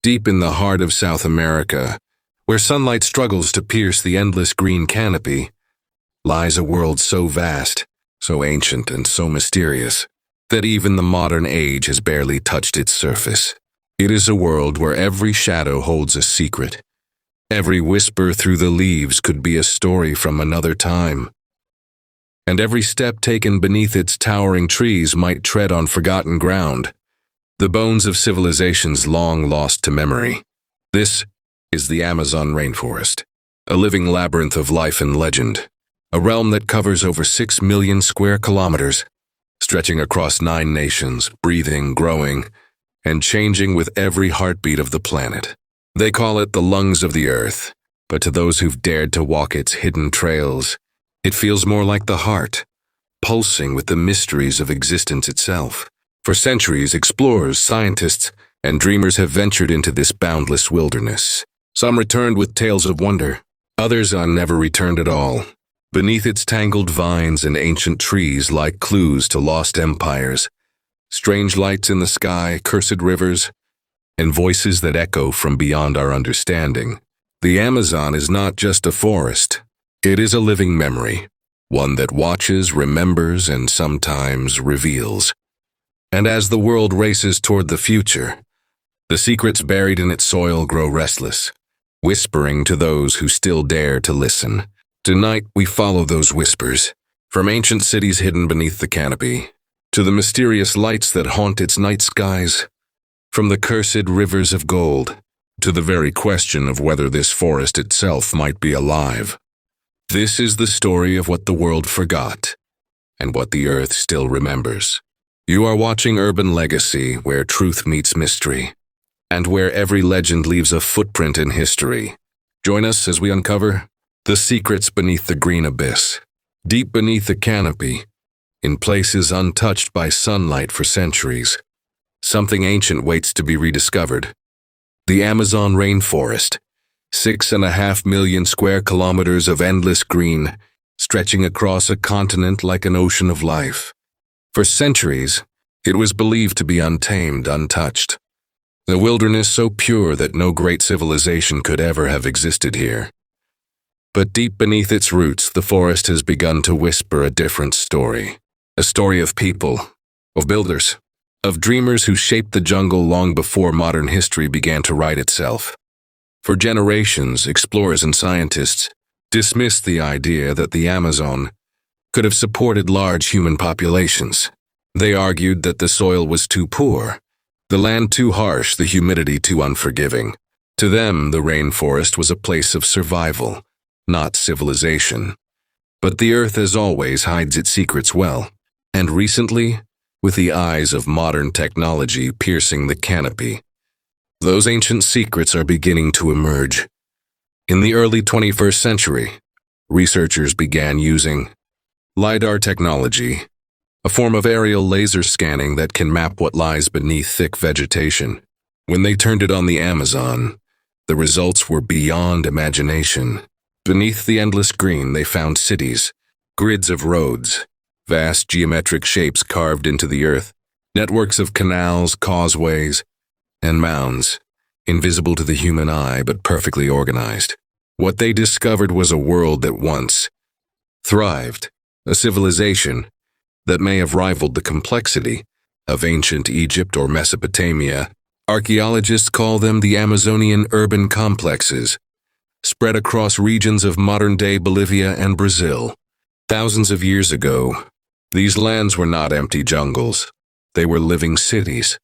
Deep in the heart of South America, where sunlight struggles to pierce the endless green canopy, lies a world so vast, so ancient, and so mysterious that even the modern age has barely touched its surface. It is a world where every shadow holds a secret. Every whisper through the leaves could be a story from another time. And every step taken beneath its towering trees might tread on forgotten ground, the bones of civilizations long lost to memory. This is the Amazon rainforest, a living labyrinth of life and legend, a realm that covers over 6 million square kilometers, stretching across 9 nations, breathing, growing, and changing with every heartbeat of the planet. They call it the lungs of the earth, but to those who've dared to walk its hidden trails, it feels more like the heart, pulsing with the mysteries of existence itself. For centuries, explorers, scientists, and dreamers have ventured into this boundless wilderness. Some returned with tales of wonder, others never returned at all. Beneath its tangled vines and ancient trees lie clues to lost empires, strange lights in the sky, cursed rivers, and voices that echo from beyond our understanding. The Amazon is not just a forest. It is a living memory, one that watches, remembers, and sometimes reveals. And as the world races toward the future, the secrets buried in its soil grow restless, whispering to those who still dare to listen. Tonight, we follow those whispers, from ancient cities hidden beneath the canopy, to the mysterious lights that haunt its night skies, from the cursed rivers of gold, to the very question of whether this forest itself might be alive. This is the story of what the world forgot, and what the earth still remembers. You are watching Urban Legacy, where truth meets mystery, and where every legend leaves a footprint in history. Join us as we uncover the secrets beneath the green abyss, deep beneath the canopy, in places untouched by sunlight for centuries. Something ancient waits to be rediscovered. The Amazon rainforest, 6.5 million square kilometers of endless green, stretching across a continent like an ocean of life. For centuries, it was believed to be untamed, untouched. The wilderness so pure that no great civilization could ever have existed here. But deep beneath its roots, the forest has begun to whisper a different story. A story of people, of builders, of dreamers who shaped the jungle long before modern history began to write itself. For generations, explorers and scientists dismissed the idea that the Amazon could have supported large human populations. They argued that the soil was too poor, the land too harsh, the humidity too unforgiving. To them, the rainforest was a place of survival, not civilization. But the earth, as always, hides its secrets well, and recently, with the eyes of modern technology piercing the canopy, those ancient secrets are beginning to emerge. In the early 21st century, researchers began using LiDAR technology, a form of aerial laser scanning that can map what lies beneath thick vegetation. When they turned it on the Amazon, the results were beyond imagination. Beneath the endless green, they found cities, grids of roads, vast geometric shapes carved into the earth, networks of canals, causeways, and mounds, invisible to the human eye but perfectly organized. What they discovered was a world that once thrived, a civilization that may have rivaled the complexity of ancient Egypt or Mesopotamia. Archaeologists call them the Amazonian urban complexes, spread across regions of modern-day Bolivia and Brazil. Thousands of years ago, these lands were not empty jungles. They were living cities,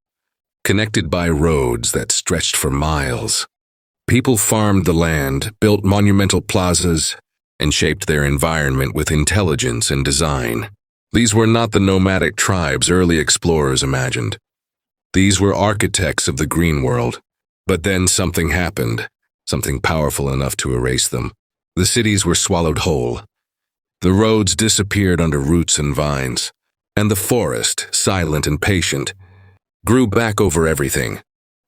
connected by roads that stretched for miles. People farmed the land, built monumental plazas, and shaped their environment with intelligence and design. These were not the nomadic tribes early explorers imagined. These were architects of the green world. But then something happened, something powerful enough to erase them. The cities were swallowed whole. The roads disappeared under roots and vines, and the forest, silent and patient, grew back over everything,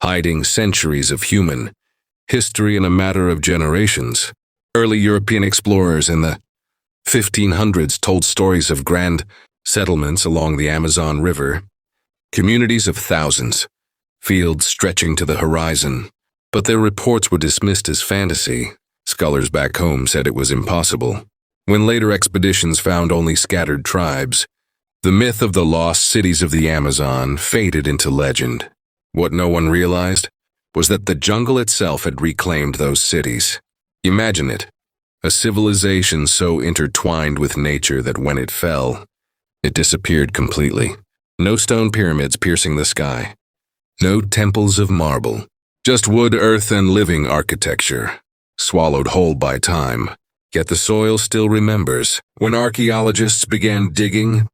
hiding centuries of human history in a matter of generations. Early European explorers in the 1500s told stories of grand settlements along the Amazon River, communities of thousands, fields stretching to the horizon, But their reports were dismissed as fantasy. Scholars back home said it was impossible. When later expeditions found only scattered tribes, the myth of the lost cities of the Amazon faded into legend. What no one realized was that the jungle itself had reclaimed those cities. Imagine it, a civilization so intertwined with nature that when it fell, it disappeared completely. No stone pyramids piercing the sky. No temples of marble. Just wood, earth, and living architecture, swallowed whole by time. Yet the soil still remembers. When archaeologists began digging,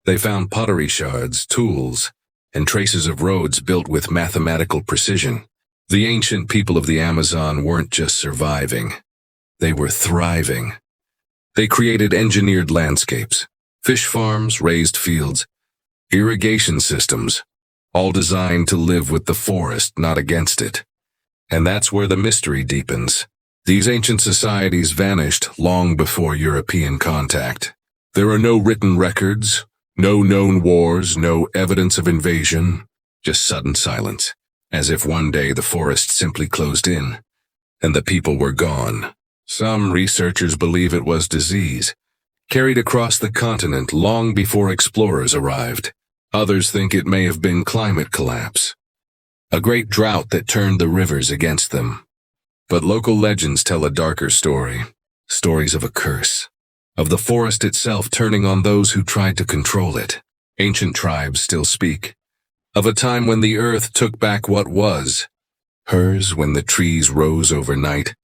they found pottery shards, tools, and traces of roads built with mathematical precision. The ancient people of the Amazon weren't just surviving. They were thriving. They created engineered landscapes, fish farms, raised fields, irrigation systems, all designed to live with the forest, not against it. And that's where the mystery deepens. These ancient societies vanished long before European contact. There are no written records, no known wars, no evidence of invasion, just sudden silence, as if one day the forest simply closed in, and the people were gone. Some researchers believe it was disease, carried across the continent long before explorers arrived. Others think it may have been climate collapse, a great drought that turned the rivers against them. But local legends tell a darker story, stories of a curse, of the forest itself turning on those who tried to control it. Ancient tribes still speak of a time when the earth took back what was hers, when the trees rose overnight,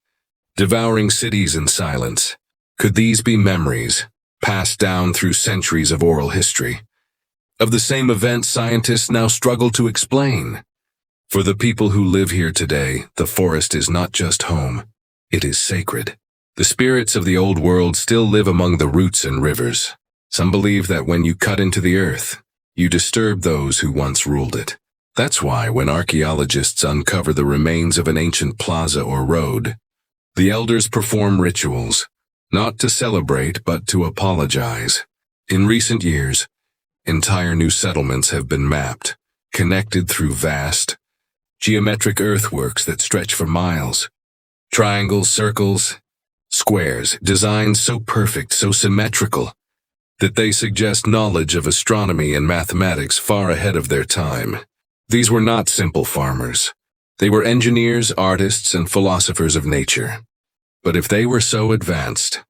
devouring cities in silence. Could these be memories, passed down through centuries of oral history, of the same event scientists now struggle to explain? For the people who live here today, the forest is not just home, it is sacred. The spirits of the old world still live among the roots and rivers. Some believe that when you cut into the earth, you disturb those who once ruled it. That's why when archaeologists uncover the remains of an ancient plaza or road, the elders perform rituals, not to celebrate but to apologize. In recent years, entire new settlements have been mapped, connected through vast, geometric earthworks that stretch for miles. Triangles, circles, squares, designs so perfect, so symmetrical, that they suggest knowledge of astronomy and mathematics far ahead of their time. These were not simple farmers. They were engineers, artists, and philosophers of nature. But if they were so advanced,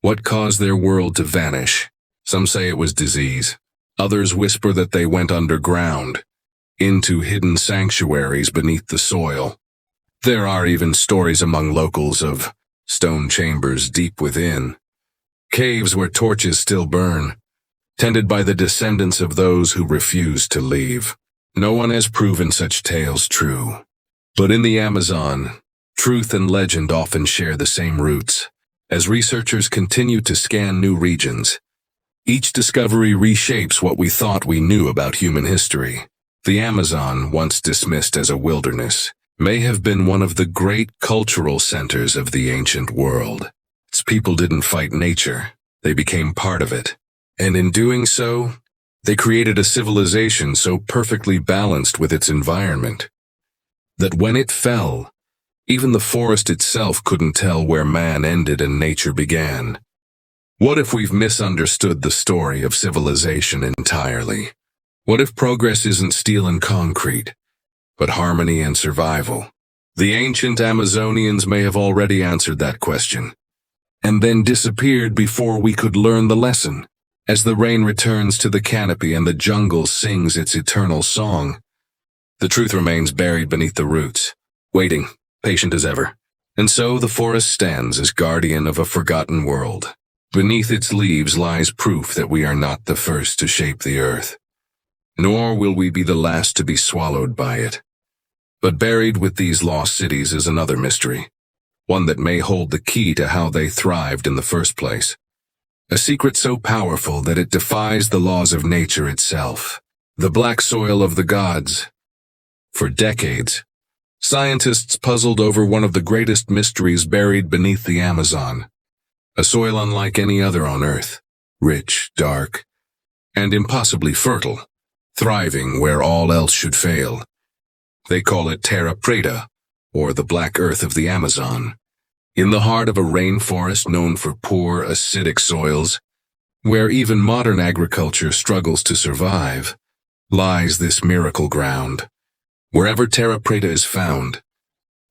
what caused their world to vanish? Some say it was disease. Others whisper that they went underground, into hidden sanctuaries beneath the soil. There are even stories among locals of stone chambers deep within, caves where torches still burn, tended by the descendants of those who refused to leave. No one has proven such tales true. But in the Amazon, truth and legend often share the same roots. As researchers continue to scan new regions, each discovery reshapes what we thought we knew about human history. The Amazon, once dismissed as a wilderness, may have been one of the great cultural centers of the ancient world. Its people didn't fight nature, they became part of it. And in doing so, they created a civilization so perfectly balanced with its environment that when it fell, even the forest itself couldn't tell where man ended and nature began. What if we've misunderstood the story of civilization entirely? What if progress isn't steel and concrete, but harmony and survival? The ancient Amazonians may have already answered that question, and then disappeared before we could learn the lesson. As the rain returns to the canopy and the jungle sings its eternal song, the truth remains buried beneath the roots, waiting, patient as ever. And so the forest stands as guardian of a forgotten world. Beneath its leaves lies proof that we are not the first to shape the earth, nor will we be the last to be swallowed by it. But buried with these lost cities is another mystery, one that may hold the key to how they thrived in the first place. A secret so powerful that it defies the laws of nature itself. The black soil of the gods. For decades, scientists puzzled over one of the greatest mysteries buried beneath the Amazon. A soil unlike any other on Earth, rich, dark, and impossibly fertile, thriving where all else should fail. They call it terra preta, or the black earth of the Amazon. In the heart of a rainforest known for poor, acidic soils, where even modern agriculture struggles to survive, lies this miracle ground. Wherever terra preta is found,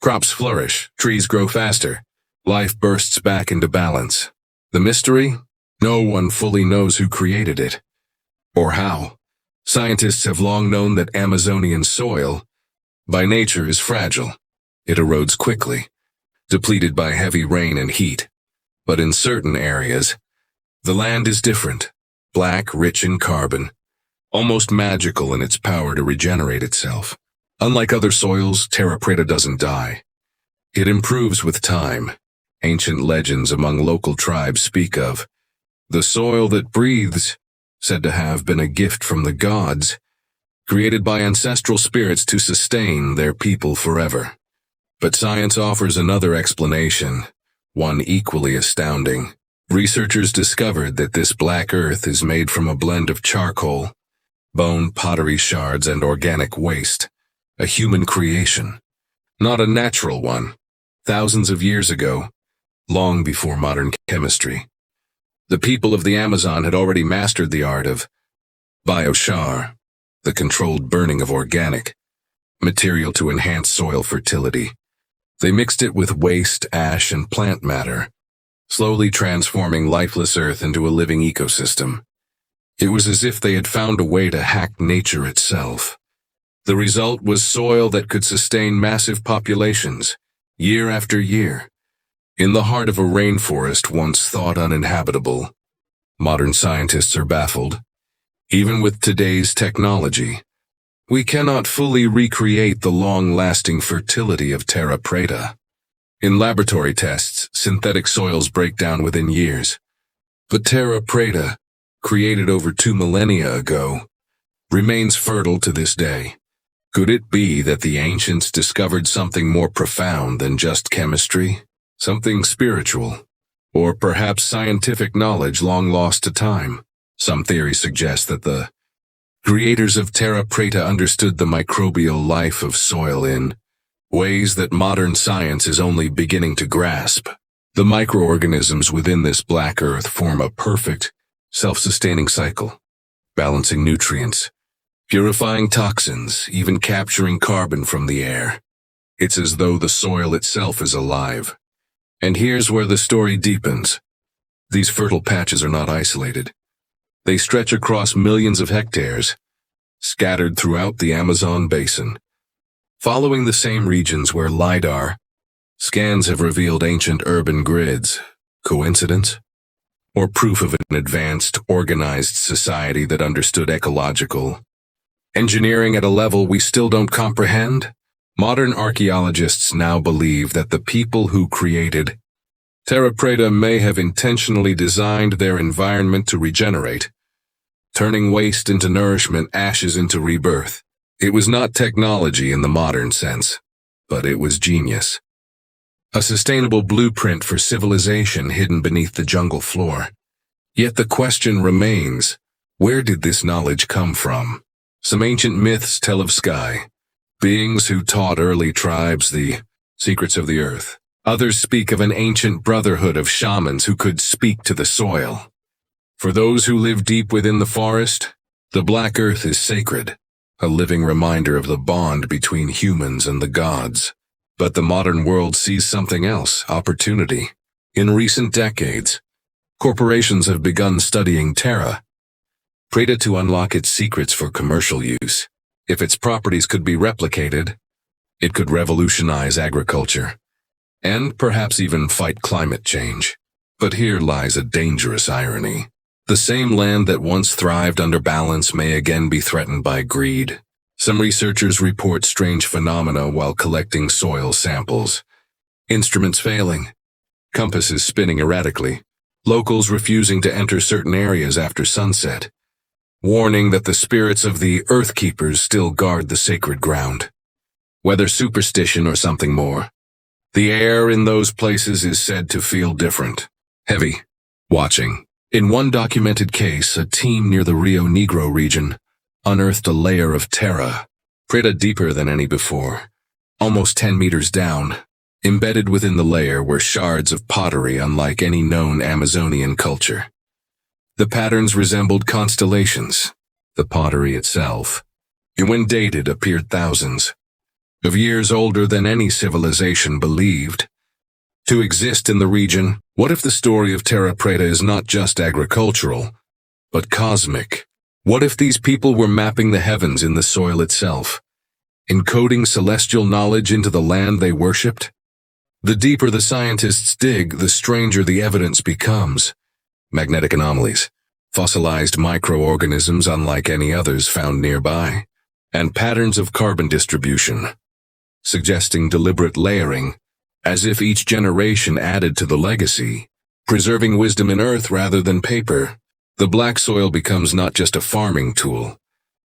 crops flourish, trees grow faster, life bursts back into balance. The mystery? No one fully knows who created it, or how. Scientists have long known that Amazonian soil, by nature, is fragile. It erodes quickly, depleted by heavy rain and heat. But in certain areas, the land is different, black, rich in carbon, almost magical in its power to regenerate itself. Unlike other soils, terra preta doesn't die. It improves with time. Ancient legends among local tribes speak of the soil that breathes, said to have been a gift from the gods, created by ancestral spirits to sustain their people forever. But science offers another explanation, one equally astounding. Researchers discovered that this black earth is made from a blend of charcoal, bone, pottery shards, and organic waste, a human creation, not a natural one. Thousands of years ago, long before modern chemistry, the people of the Amazon had already mastered the art of biochar, the controlled burning of organic material to enhance soil fertility. They mixed it with waste, ash, and plant matter, slowly transforming lifeless earth into a living ecosystem. It was as if they had found a way to hack nature itself. The result was soil that could sustain massive populations, year after year. In the heart of a rainforest once thought uninhabitable, modern scientists are baffled. Even with today's technology, we cannot fully recreate the long-lasting fertility of terra preta. In laboratory tests, synthetic soils break down within years. But terra preta, created over 2 millennia ago, remains fertile to this day. Could it be that the ancients discovered something more profound than just chemistry? Something spiritual, or perhaps scientific knowledge long lost to time? Some theories suggest that the creators of terra preta understood the microbial life of soil in ways that modern science is only beginning to grasp. The microorganisms within this black earth form a perfect, self-sustaining cycle, balancing nutrients, purifying toxins, even capturing carbon from the air. It's as though the soil itself is alive. And here's where the story deepens. These fertile patches are not isolated. They stretch across millions of hectares, scattered throughout the Amazon basin. Following the same regions where LiDAR scans have revealed ancient urban grids. Coincidence? Or proof of an advanced, organized society that understood ecological engineering at a level we still don't comprehend? Modern archaeologists now believe that the people who created terra preta may have intentionally designed their environment to regenerate, turning waste into nourishment, ashes into rebirth. It was not technology in the modern sense, but it was genius. A sustainable blueprint for civilization hidden beneath the jungle floor. Yet the question remains, where did this knowledge come from? Some ancient myths tell of sky beings who taught early tribes the secrets of the earth. Others speak of an ancient brotherhood of shamans who could speak to the soil. For those who live deep within the forest, the black earth is sacred, a living reminder of the bond between humans and the gods. But the modern world sees something else, opportunity. In recent decades, corporations have begun studying terra preta to unlock its secrets for commercial use. If its properties could be replicated, it could revolutionize agriculture, and perhaps even fight climate change. But here lies a dangerous irony. The same land that once thrived under balance may again be threatened by greed. Some researchers report strange phenomena while collecting soil samples. Instruments failing, compasses spinning erratically, locals refusing to enter certain areas after sunset, warning that the spirits of the Earth Keepers still guard the sacred ground. Whether superstition or something more, the air in those places is said to feel different, heavy, watching. In one documented case, a team near the Rio Negro region unearthed a layer of terra preta deeper than any before, Almost 10 meters down, embedded within the layer were shards of pottery unlike any known Amazonian culture. The patterns resembled constellations. The pottery itself, when dated, appeared thousands of years older than any civilization believed to exist in the region. What if the story of Terra Preta is not just agricultural, but cosmic? What if these people were mapping the heavens in the soil itself, encoding celestial knowledge into the land they worshipped? The deeper the scientists dig, the stranger the evidence becomes. Magnetic anomalies, fossilized microorganisms unlike any others found nearby, and patterns of carbon distribution, suggesting deliberate layering, as if each generation added to the legacy, preserving wisdom in earth rather than paper. The black soil becomes not just a farming tool,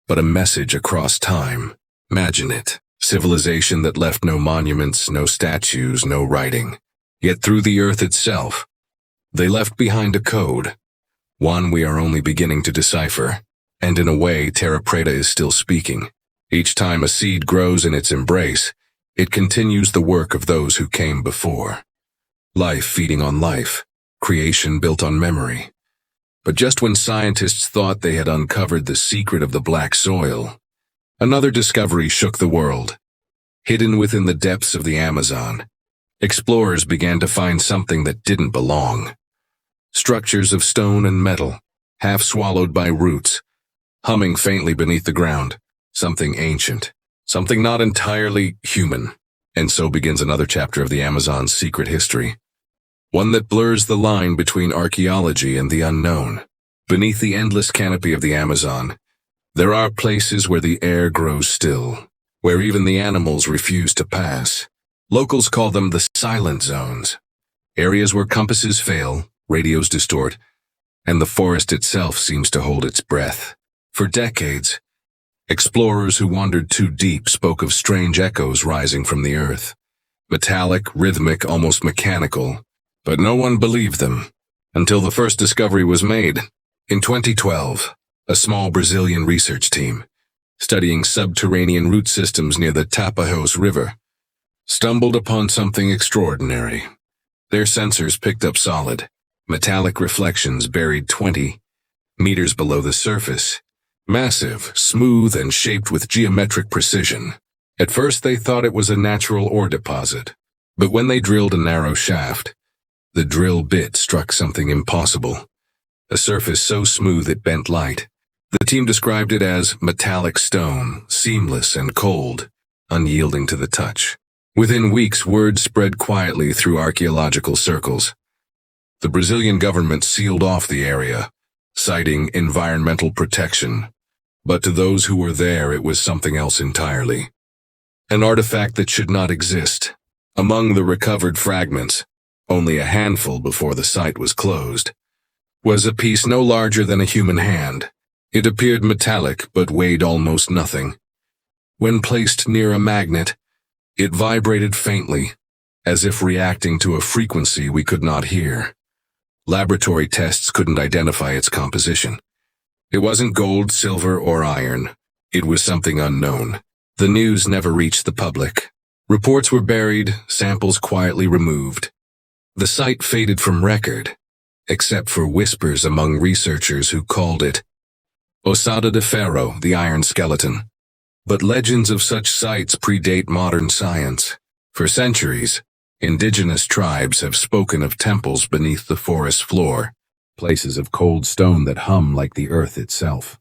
but a message across time. Imagine it. Civilization that left no monuments, no statues, no writing. Yet through the earth itself, they left behind a code, one we are only beginning to decipher. And in a way, Terra Preta is still speaking. Each time a seed grows in its embrace, it continues the work of those who came before. Life feeding on life, creation built on memory. But just when scientists thought they had uncovered the secret of the black soil, another discovery shook the world. Hidden within the depths of the Amazon, explorers began to find something that didn't belong. Structures of stone and metal, half swallowed by roots, humming faintly beneath the ground. Something ancient, something not entirely human. And so begins another chapter of the Amazon's secret history. One that blurs the line between archaeology and the unknown. Beneath the endless canopy of the Amazon, there are places where the air grows still, where even the animals refuse to pass. Locals call them the silent zones, areas where compasses fail, radios distort, and the forest itself seems to hold its breath. For decades, explorers who wandered too deep spoke of strange echoes rising from the earth. Metallic, rhythmic, almost mechanical. But no one believed them, until the first discovery was made. In 2012, a small Brazilian research team, studying subterranean root systems near the Tapajós River, stumbled upon something extraordinary. Their sensors picked up solid, metallic reflections buried 20 meters below the surface. Massive, smooth, and shaped with geometric precision. At first they thought it was a natural ore deposit, but when they drilled a narrow shaft, the drill bit struck something impossible. A surface so smooth it bent light. The team described it as metallic stone, seamless and cold, unyielding to the touch. Within weeks, word spread quietly through archaeological circles. The Brazilian government sealed off the area, citing environmental protection. But to those who were there, it was something else entirely. An artifact that should not exist. Among the recovered fragments, only a handful before the site was closed, was a piece no larger than a human hand. It appeared metallic but weighed almost nothing. When placed near a magnet, it vibrated faintly, as if reacting to a frequency we could not hear. Laboratory tests couldn't identify its composition. It wasn't gold, silver, or iron. It was something unknown. The news never reached the public. Reports were buried, samples quietly removed. The site faded from record, except for whispers among researchers who called it Osada de Ferro, the Iron Skeleton. But legends of such sites predate modern science. For centuries, indigenous tribes have spoken of temples beneath the forest floor, places of cold stone that hum like the earth itself.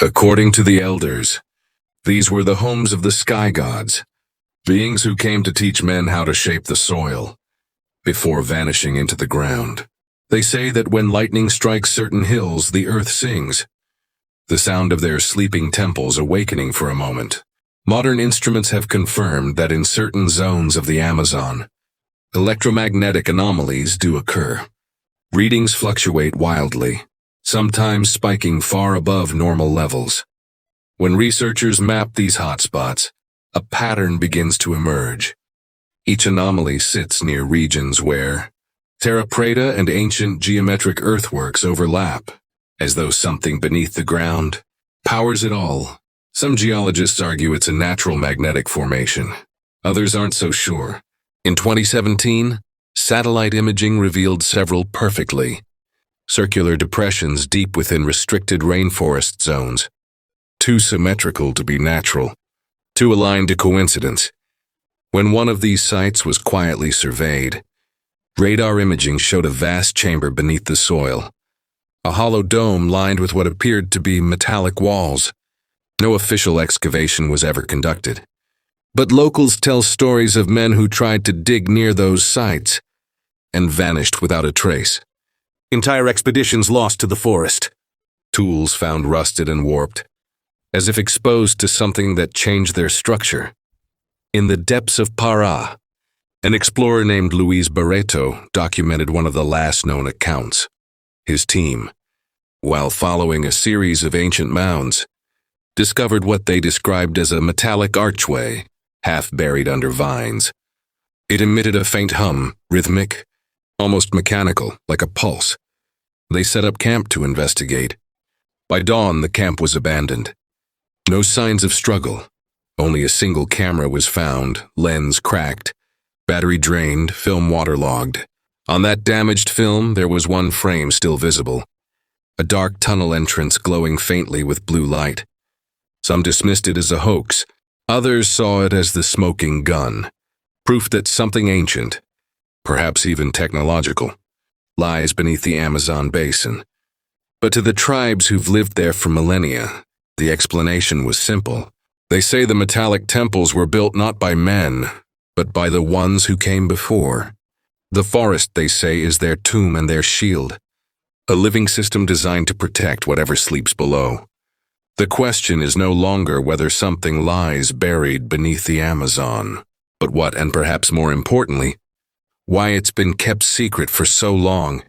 According to the elders, these were the homes of the sky gods, beings who came to teach men how to shape the soil, before vanishing into the ground. They say that when lightning strikes certain hills, the earth sings, the sound of their sleeping temples awakening for a moment. Modern instruments have confirmed that in certain zones of the Amazon, electromagnetic anomalies do occur. Readings fluctuate wildly, sometimes spiking far above normal levels. When researchers map these hotspots, a pattern begins to emerge. Each anomaly sits near regions where Terra Preta and ancient geometric earthworks overlap, as though something beneath the ground powers it all. Some geologists argue it's a natural magnetic formation, Others aren't so sure. In 2017, satellite imaging revealed several perfectly circular depressions deep within restricted rainforest zones, too symmetrical to be natural, too aligned to coincidence. When one of these sites was quietly surveyed, radar imaging showed a vast chamber beneath the soil, a hollow dome lined with what appeared to be metallic walls. No official excavation was ever conducted, but locals tell stories of men who tried to dig near those sites and vanished without a trace. Entire expeditions lost to the forest. Tools found rusted and warped, as if exposed to something that changed their structure. In the depths of Pará, an explorer named Luis Barreto documented one of the last known accounts. His team, while following a series of ancient mounds, discovered what they described as a metallic archway, half buried under vines. It emitted a faint hum, rhythmic, almost mechanical, like a pulse. They set up camp to investigate. By dawn, the camp was abandoned. No signs of struggle. Only a single camera was found, lens cracked, battery drained, film waterlogged. On that damaged film, there was one frame still visible, a dark tunnel entrance glowing faintly with blue light. Some dismissed it as a hoax. Others saw it as the smoking gun, proof that something ancient, perhaps even technological, lies beneath the Amazon basin. But to the tribes who've lived there for millennia, the explanation was simple. They say the metallic temples were built not by men, but by the ones who came before. The forest, they say, is their tomb and their shield, a living system designed to protect whatever sleeps below. The question is no longer whether something lies buried beneath the Amazon, but what, and perhaps more importantly, why it's been kept secret for so long.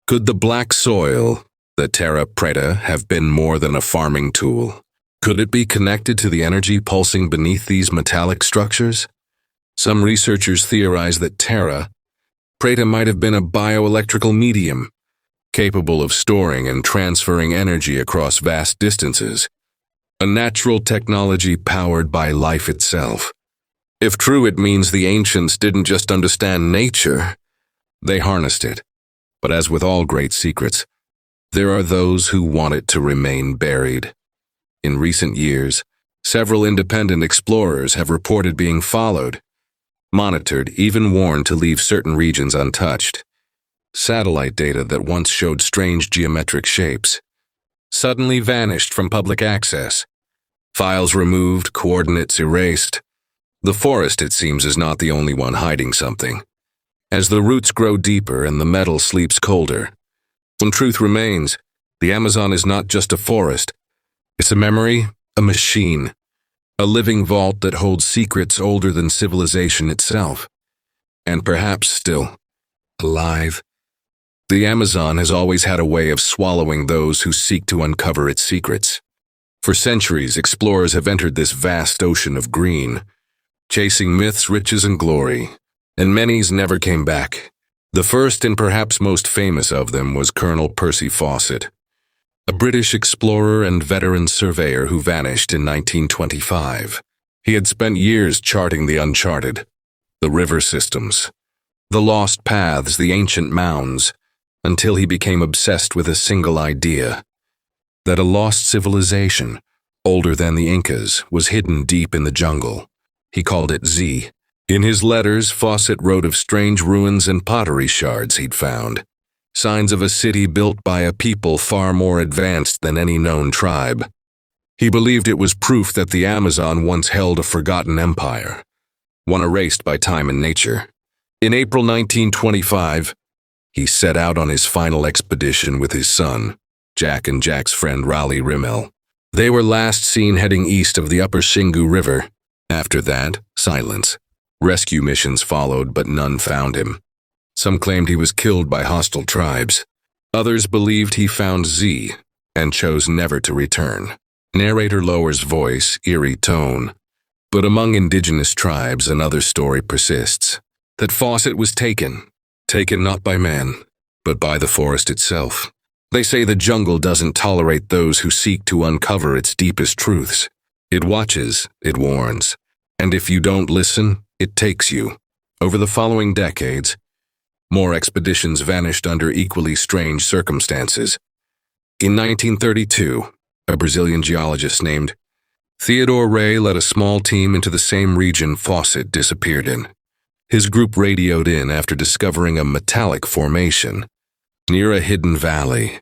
Could the black soil, the terra preta, have been more than a farming tool? Could it be connected to the energy pulsing beneath these metallic structures? Some researchers theorize that terra preta might have been a bioelectrical medium, capable of storing and transferring energy across vast distances, a natural technology powered by life itself. If true, it means the ancients didn't just understand nature, they harnessed it. But as with all great secrets, there are those who want it to remain buried. In recent years, several independent explorers have reported being followed, monitored, even warned to leave certain regions untouched. Satellite data that once showed strange geometric shapes suddenly vanished from public access. Files removed, coordinates erased. The forest, it seems, is not the only one hiding something. As the roots grow deeper and the metal sleeps colder, when truth remains, the Amazon is not just a forest. It's a memory, a machine, a living vault that holds secrets older than civilization itself. And perhaps still alive. The Amazon has always had a way of swallowing those who seek to uncover its secrets. For centuries, explorers have entered this vast ocean of green, chasing myths, riches, and glory, and many's never came back. The first and perhaps most famous of them was Colonel Percy Fawcett, a British explorer and veteran surveyor who vanished in 1925. He had spent years charting the uncharted, the river systems, the lost paths, the ancient mounds, until he became obsessed with a single idea, that a lost civilization, older than the Incas, was hidden deep in the jungle. He called it Z. In his letters, Fawcett wrote of strange ruins and pottery shards he'd found, signs of a city built by a people far more advanced than any known tribe. He believed it was proof that the Amazon once held a forgotten empire, one erased by time and nature. In April 1925, he set out on his final expedition with his son, Jack, and Jack's friend Raleigh Rimmel. They were last seen heading east of the upper Xingu River. After that, silence. Rescue missions followed, but none found him. Some claimed he was killed by hostile tribes. Others believed he found Z and chose never to return. Narrator lowers voice, eerie tone. But among indigenous tribes, another story persists. That Fawcett was taken not by man, but by the forest itself. They say the jungle doesn't tolerate those who seek to uncover its deepest truths. It watches, it warns, and if you don't listen, it takes you. Over the following decades, more expeditions vanished under equally strange circumstances. In 1932, a Brazilian geologist named Theodore Ray led a small team into the same region Fawcett disappeared in. His group radioed in after discovering a metallic formation near a hidden valley.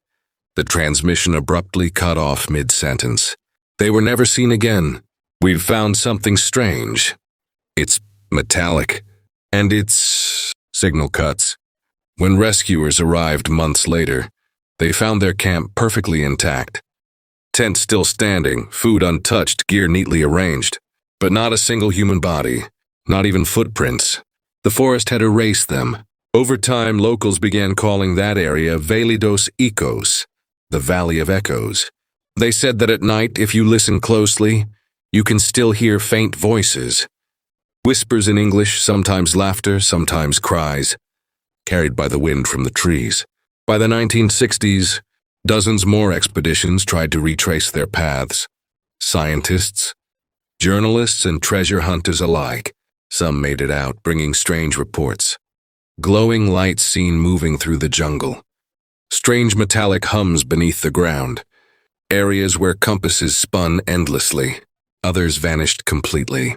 The transmission abruptly cut off mid-sentence. They were never seen again. We've found something strange. It's metallic, and its signal cuts. When rescuers arrived months later, they found their camp perfectly intact. Tent still standing, food untouched, gear neatly arranged. But not a single human body, not even footprints. The forest had erased them. Over time, locals began calling that area Vale dos Ecos, the Valley of Echoes. They said that at night, if you listen closely, you can still hear faint voices. Whispers in English, sometimes laughter, sometimes cries, carried by the wind from the trees. By the 1960s, dozens more expeditions tried to retrace their paths. Scientists, journalists, and treasure hunters alike. Some made it out, bringing strange reports. Glowing lights seen moving through the jungle. Strange metallic hums beneath the ground. Areas where compasses spun endlessly. Others vanished completely.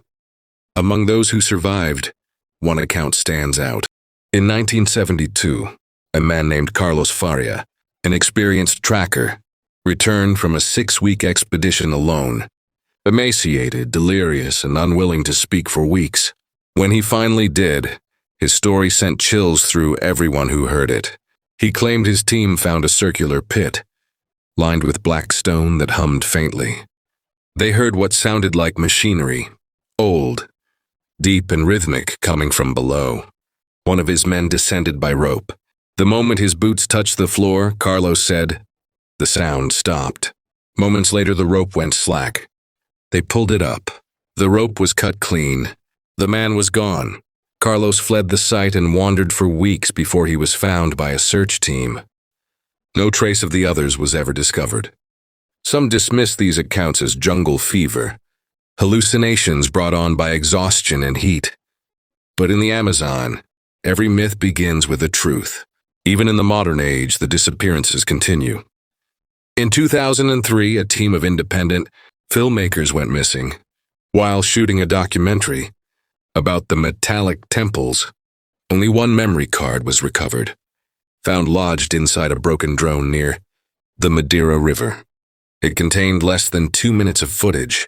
Among those who survived, one account stands out. In 1972, a man named Carlos Faria, an experienced tracker, returned from a 6-week expedition alone, emaciated, delirious, and unwilling to speak for weeks. When he finally did, his story sent chills through everyone who heard it. He claimed his team found a circular pit, lined with black stone that hummed faintly. They heard what sounded like machinery, old, deep and rhythmic, coming from below. One of his men descended by rope. The moment his boots touched the floor, Carlos said, the sound stopped. Moments later, the rope went slack. They pulled it up. The rope was cut clean. The man was gone. Carlos fled the site and wandered for weeks before he was found by a search team. No trace of the others was ever discovered. Some dismiss these accounts as jungle fever, hallucinations brought on by exhaustion and heat. But in the Amazon, every myth begins with a truth. Even in the modern age, the disappearances continue. In 2003, a team of independent filmmakers went missing while shooting a documentary about the metallic temples. Only one memory card was recovered, found lodged inside a broken drone near the Madeira River. It contained less than 2 minutes of footage.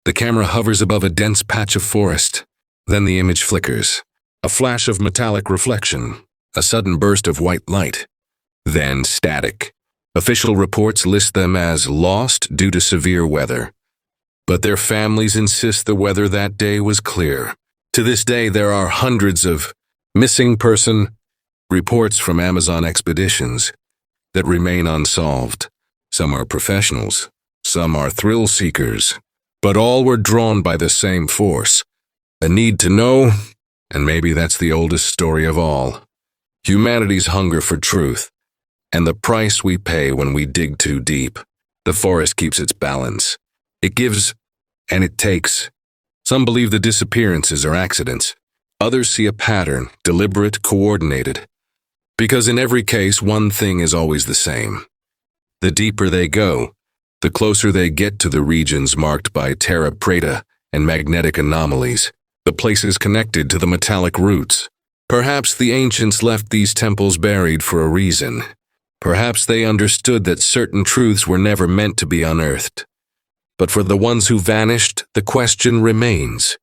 The camera hovers above a dense patch of forest. Then the image flickers. A flash of metallic reflection, a sudden burst of white light. Then static. Official reports list them as lost due to severe weather. But their families insist the weather that day was clear. To this day, there are hundreds of missing person reports from Amazon expeditions that remain unsolved. Some are professionals, some are thrill seekers, but all were drawn by the same force, a need to know, and maybe that's the oldest story of all. Humanity's hunger for truth, and the price we pay when we dig too deep. The forest keeps its balance. It gives, and it takes. Some believe the disappearances are accidents. Others see a pattern, deliberate, coordinated. Because in every case, one thing is always the same. The deeper they go, the closer they get to the regions marked by terra preta and magnetic anomalies, the places connected to the metallic roots. Perhaps the ancients left these temples buried for a reason. Perhaps they understood that certain truths were never meant to be unearthed. But for the ones who vanished, the question remains.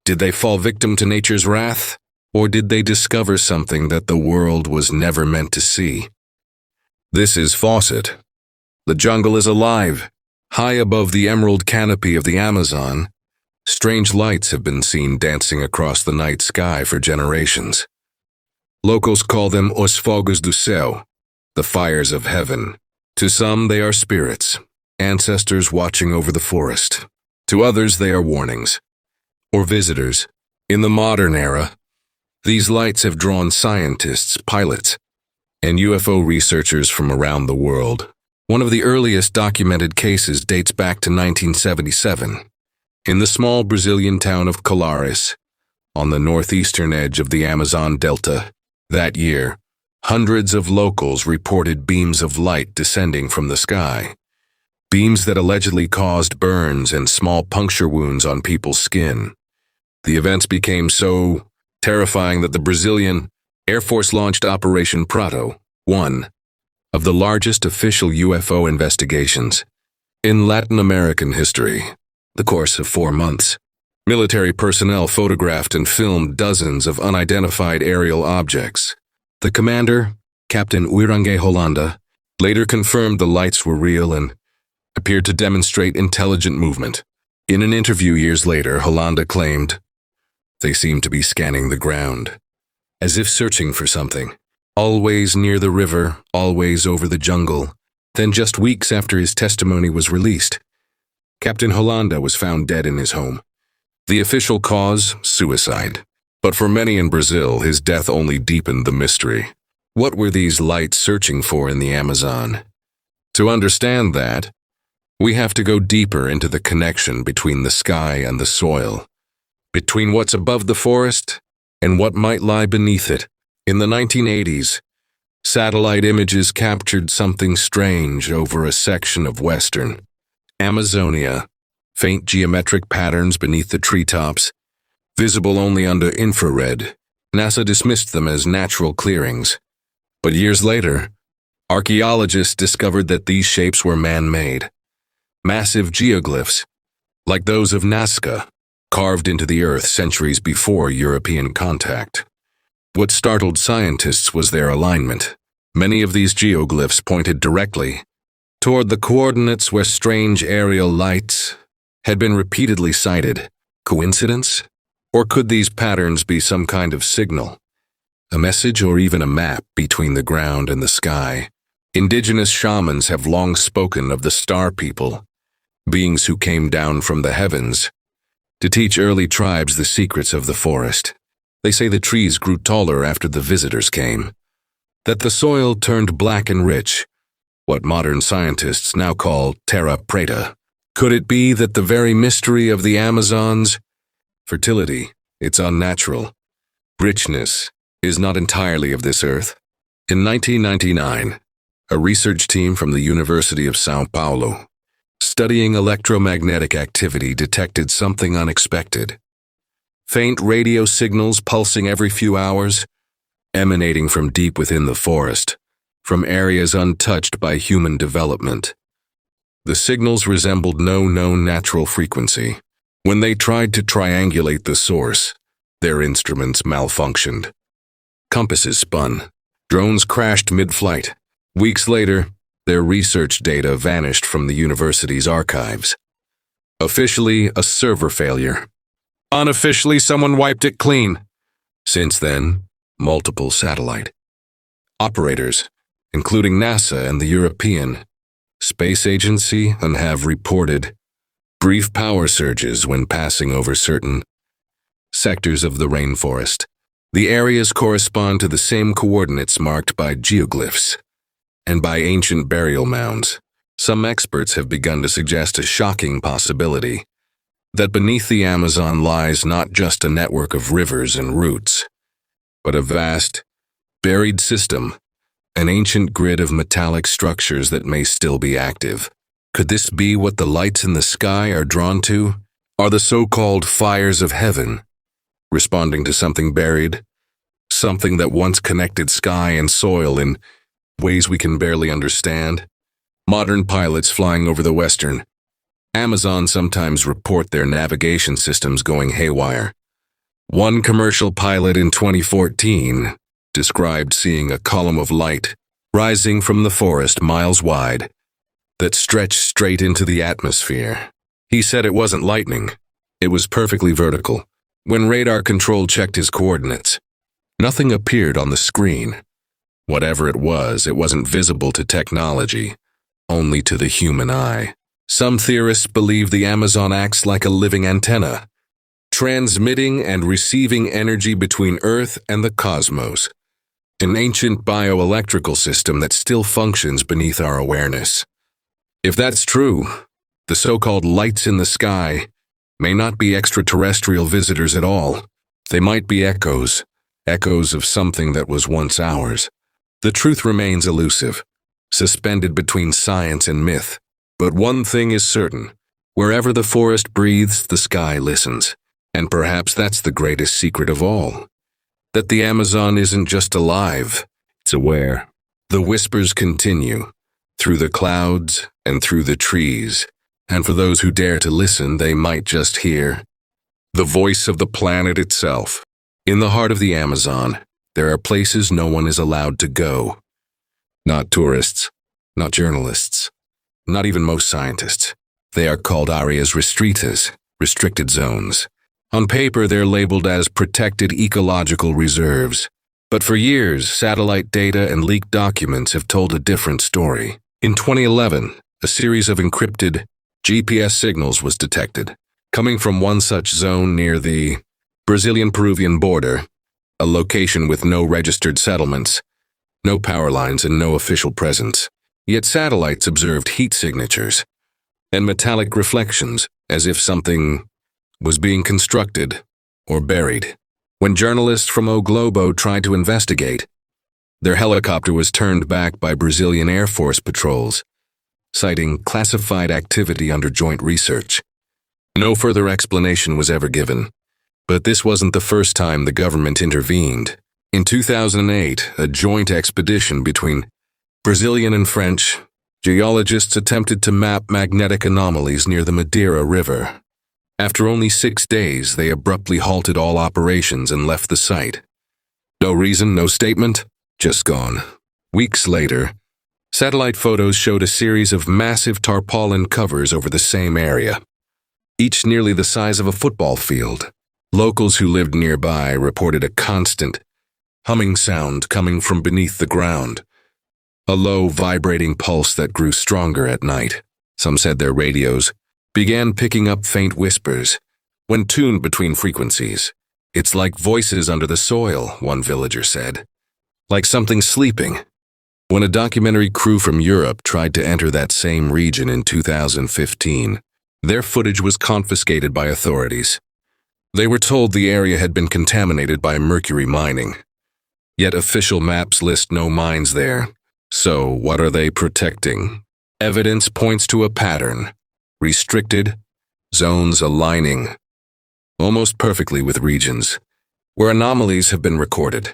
Did they fall victim to nature's wrath, or did they discover something that the world was never meant to see? This is Fawcett. The jungle is alive. High above the emerald canopy of the Amazon, strange lights have been seen dancing across the night sky for generations. Locals call them os fogos do céu, the fires of heaven. To some, they are spirits, ancestors watching over the forest. To others, they are warnings, or visitors. In the modern era, these lights have drawn scientists, pilots, and UFO researchers from around the world. One of the earliest documented cases dates back to 1977. In the small Brazilian town of Colares, on the northeastern edge of the Amazon Delta. That year, hundreds of locals reported beams of light descending from the sky. Beams that allegedly caused burns and small puncture wounds on people's skin. The events became so terrifying that the Brazilian Air Force launched Operation Prato, one of the largest official UFO investigations in Latin American history. The course of 4 months, military personnel photographed and filmed dozens of unidentified aerial objects. The commander, Captain Uirangue Holanda, later confirmed the lights were real and appeared to demonstrate intelligent movement. In an interview years later, Holanda claimed, "They seemed to be scanning the ground, as if searching for something. Always near the river, always over the jungle." Then just weeks after his testimony was released, Captain Holanda was found dead in his home. The official cause, suicide. But for many in Brazil, his death only deepened the mystery. What were these lights searching for in the Amazon? To understand that, we have to go deeper into the connection between the sky and the soil, between what's above the forest and what might lie beneath it. In the 1980s, satellite images captured something strange over a section of western Amazonia. Faint geometric patterns beneath the treetops, visible only under infrared. NASA dismissed them as natural clearings. But years later, archaeologists discovered that these shapes were man-made. Massive geoglyphs, like those of Nazca, carved into the earth centuries before European contact. What startled scientists was their alignment. Many of these geoglyphs pointed directly toward the coordinates where strange aerial lights had been repeatedly sighted. Coincidence? Or could these patterns be some kind of signal? A message or even a map between the ground and the sky? Indigenous shamans have long spoken of the star people, beings who came down from the heavens to teach early tribes the secrets of the forest. They say the trees grew taller after the visitors came, that the soil turned black and rich, what modern scientists now call terra preta. Could it be that the very mystery of the Amazon's fertility, its unnatural richness, is not entirely of this earth? In 1999, a research team from the University of São Paulo, studying electromagnetic activity, detected something unexpected. Faint radio signals pulsing every few hours, emanating from deep within the forest, from areas untouched by human development. The signals resembled no known natural frequency. When they tried to triangulate the source, their instruments malfunctioned. Compasses spun. Drones crashed mid-flight. Weeks later, their research data vanished from the university's archives. Officially, a server failure. Unofficially, someone wiped it clean. Since then, multiple satellite operators, including NASA and the European Space Agency, have reported brief power surges when passing over certain sectors of the rainforest. The areas correspond to the same coordinates marked by geoglyphs and by ancient burial mounds. Some experts have begun to suggest a shocking possibility that beneath the Amazon lies not just a network of rivers and roots, but a vast, buried system, an ancient grid of metallic structures that may still be active. Could this be what the lights in the sky are drawn to? Are the so-called fires of heaven responding to something buried? Something that once connected sky and soil in ways we can barely understand? Modern pilots flying over the western Amazon sometimes report their navigation systems going haywire. One commercial pilot in 2014 described seeing a column of light rising from the forest miles wide that stretched straight into the atmosphere. He said it wasn't lightning. It was perfectly vertical. When radar control checked his coordinates, nothing appeared on the screen. Whatever it wasn't visible to technology, only to the human eye. Some theorists believe the Amazon acts like a living antenna, transmitting and receiving energy between Earth and the cosmos, an ancient bioelectrical system that still functions beneath our awareness. If that's true, the so-called lights in the sky may not be extraterrestrial visitors at all. They might be echoes, echoes of something that was once ours. The truth remains elusive, suspended between science and myth. But one thing is certain. Wherever the forest breathes, the sky listens. And perhaps that's the greatest secret of all. That the Amazon isn't just alive, it's aware. The whispers continue, through the clouds and through the trees. And for those who dare to listen, they might just hear the voice of the planet itself. In the heart of the Amazon, there are places no one is allowed to go. Not tourists, not journalists, not even most scientists. They are called áreas restritas, restricted zones. On paper, they're labeled as protected ecological reserves. But for years, satellite data and leaked documents have told a different story. In 2011, a series of encrypted GPS signals was detected, coming from one such zone near the Brazilian-Peruvian border, a location with no registered settlements, no power lines, and no official presence. Yet satellites observed heat signatures and metallic reflections as if something was being constructed or buried. When journalists from O Globo tried to investigate, their helicopter was turned back by Brazilian Air Force patrols, citing classified activity under joint research. No further explanation was ever given. But this wasn't the first time the government intervened. In 2008, a joint expedition between Brazilian and French geologists attempted to map magnetic anomalies near the Madeira River. After only 6 days, they abruptly halted all operations and left the site. No reason, no statement, just gone. Weeks later, satellite photos showed a series of massive tarpaulin covers over the same area, each nearly the size of a football field. Locals who lived nearby reported a constant humming sound coming from beneath the ground, a low, vibrating pulse that grew stronger at night. Some said their radios began picking up faint whispers when tuned between frequencies. "It's like voices under the soil," one villager said. "Like something sleeping." When a documentary crew from Europe tried to enter that same region in 2015, their footage was confiscated by authorities. They were told the area had been contaminated by mercury mining. Yet official maps list no mines there. So what are they protecting? Evidence points to a pattern. Restricted zones aligning almost perfectly with regions where anomalies have been recorded.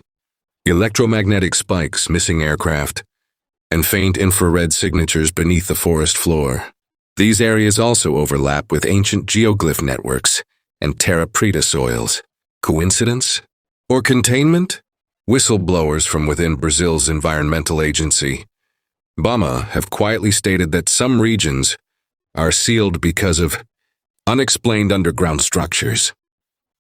Electromagnetic spikes, missing aircraft, and faint infrared signatures beneath the forest floor. These areas also overlap with ancient geoglyph networks and terra preta soils. Coincidence? Or containment? Whistleblowers from within Brazil's environmental agency, BAMA, have quietly stated that some regions are sealed because of unexplained underground structures.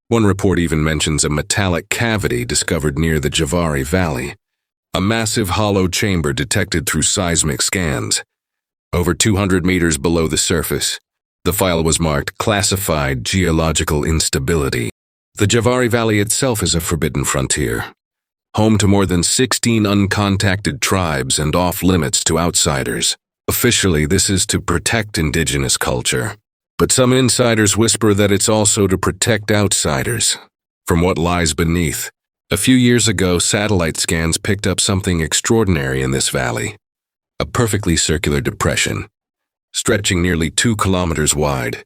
One report even mentions a metallic cavity discovered near the Javari Valley, a massive hollow chamber detected through seismic scans, over 200 meters below the surface. The file was marked Classified Geological Instability. The Javari Valley itself is a forbidden frontier, home to more than 16 uncontacted tribes and off-limits to outsiders. Officially, this is to protect indigenous culture, but some insiders whisper that it's also to protect outsiders from what lies beneath. A few years ago, satellite scans picked up something extraordinary in this valley, a perfectly circular depression, stretching nearly 2 kilometers wide,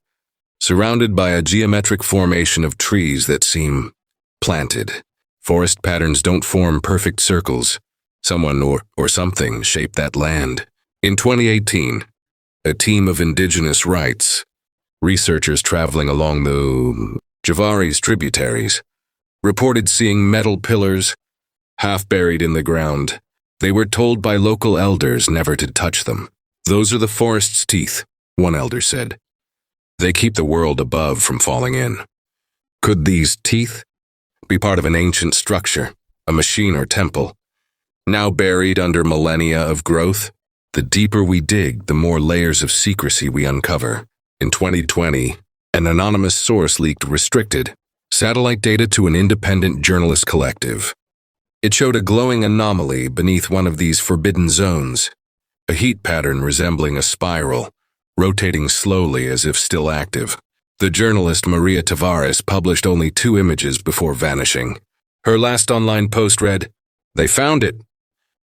surrounded by a geometric formation of trees that seem planted. Forest patterns don't form perfect circles. Someone or something shaped that land. In 2018, a team of indigenous rights researchers traveling along the Javari's tributaries reported seeing metal pillars half buried in the ground. They were told by local elders never to touch them. "Those are the forest's teeth," one elder said. "They keep the world above from falling in." Could these teeth be part of an ancient structure, a machine or temple, now buried under millennia of growth? The deeper we dig, the more layers of secrecy we uncover. In 2020, an anonymous source leaked restricted satellite data to an independent journalist collective. It showed a glowing anomaly beneath one of these forbidden zones, a heat pattern resembling a spiral, rotating slowly as if still active. The journalist Maria Tavares published only 2 images before vanishing. Her last online post read, "They found it.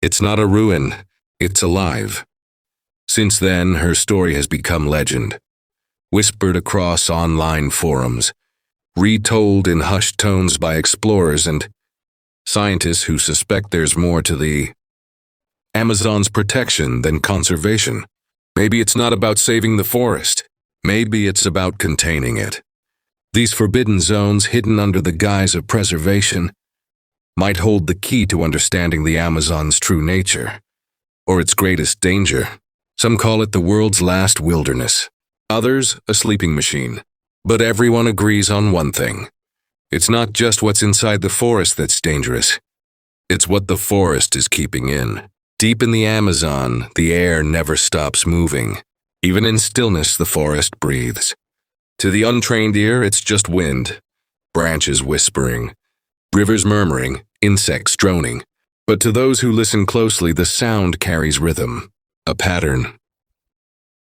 It's not a ruin, it's alive." Since then, her story has become legend, whispered across online forums, retold in hushed tones by explorers and scientists who suspect there's more to the Amazon's protection than conservation. Maybe it's not about saving the forest. Maybe it's about containing it. These forbidden zones, hidden under the guise of preservation, might hold the key to understanding the Amazon's true nature, or its greatest danger. Some call it the world's last wilderness, others a sleeping machine. But everyone agrees on one thing. It's not just what's inside the forest that's dangerous. It's what the forest is keeping in. Deep in the Amazon, the air never stops moving. Even in stillness, the forest breathes. To the untrained ear, it's just wind, branches whispering, rivers murmuring, insects droning. But to those who listen closely, the sound carries rhythm, a pattern,